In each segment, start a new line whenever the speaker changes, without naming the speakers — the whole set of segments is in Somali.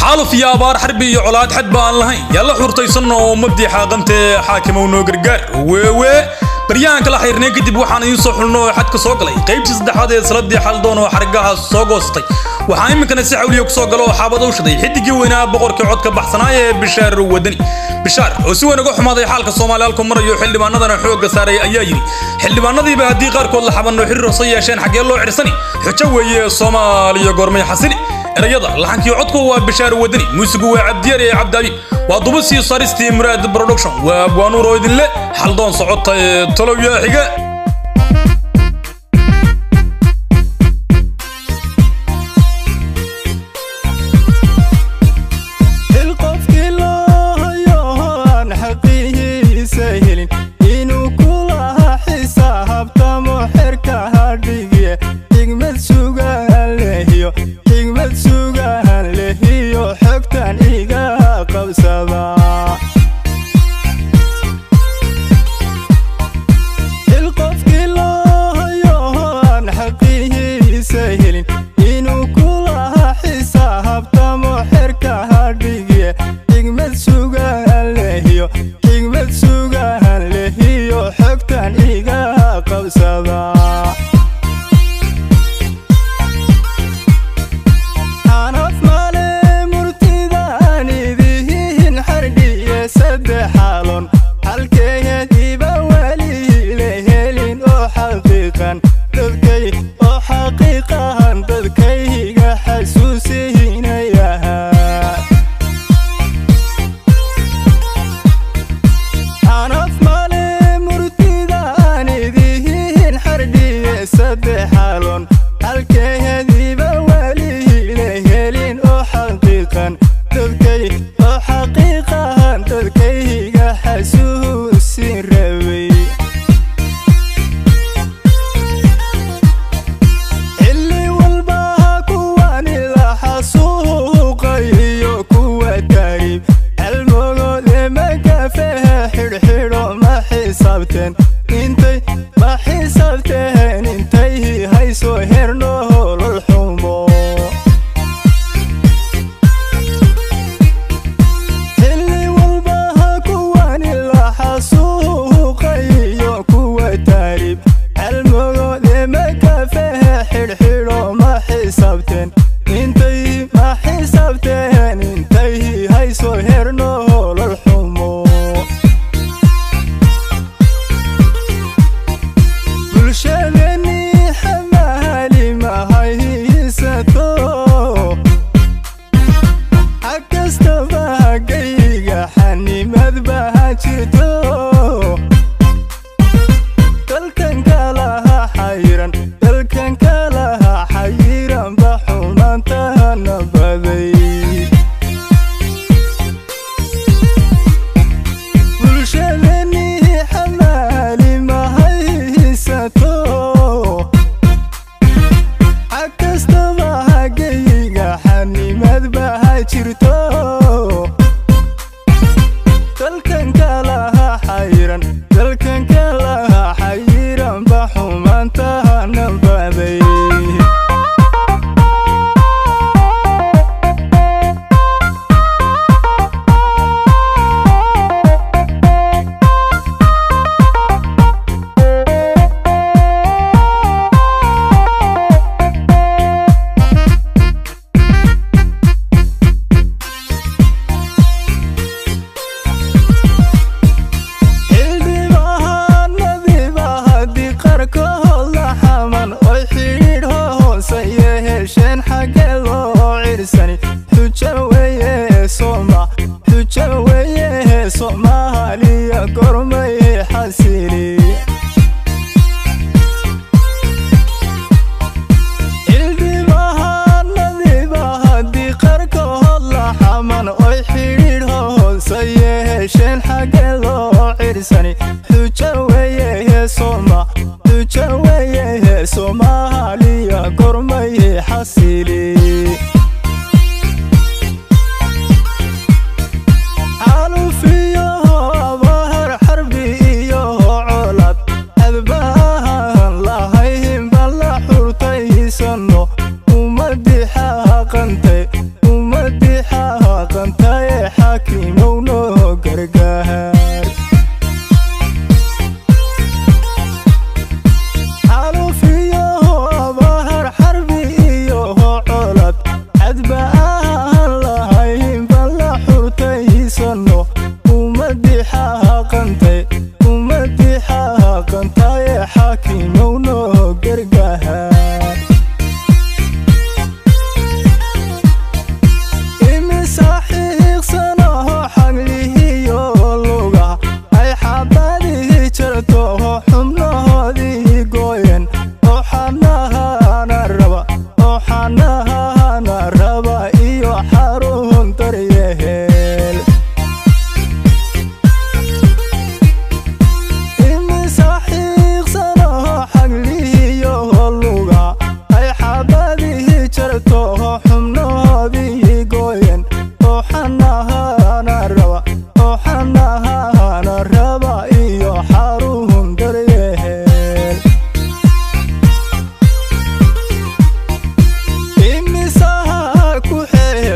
حالف يا بار حربي علاد حد بان لهين يلا حورتيسن oo mabdi xaqante xaakimow noo gargaar weewe baryaanka la xirnay kadib waxaan idin soo xulno xadka soo galay qaybtii saddexaad ee saladii xal doon oo xargaha soo goostay waxaan iminkana si xawliyo ku soo galo xaabado u shiday xidigii weynaa boqorkii codka baxsanaa ee Bishaar Wadani Bishaar oo si weyn uga xumaaday xaalka Soomaaliyeed marayo xildhibaanadana xoog saaray ayaa yiri xildhibaanadiiba hadii qaarkood la xabano xiriir soo yeesheen xagee loo cirsani xujo weeye Soomaaliya gormay xasini erayada laxankii codku waa Bishaar Wadani muusigu waa Cabdiyar ee Cabdaabi waa dubasi saristi Muraad Production waa Bwanuur oo idin le xal doon socotay talow yaa xiga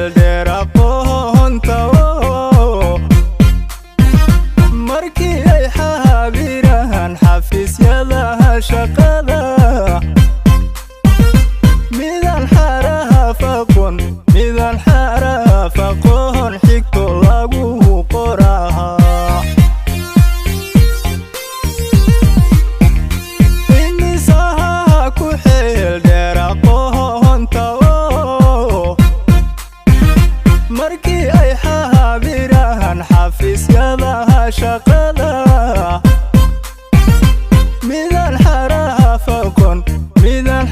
xeel dheer aqoonta markii ay xaabiraan xafiisyada shaqada midaan xaraf aqoon xigto lagu qoraa imisaha ku xeel dheer aqoonta markii ay xaabiraan xafiisyada shaqada midaan xaraf aqoon midaan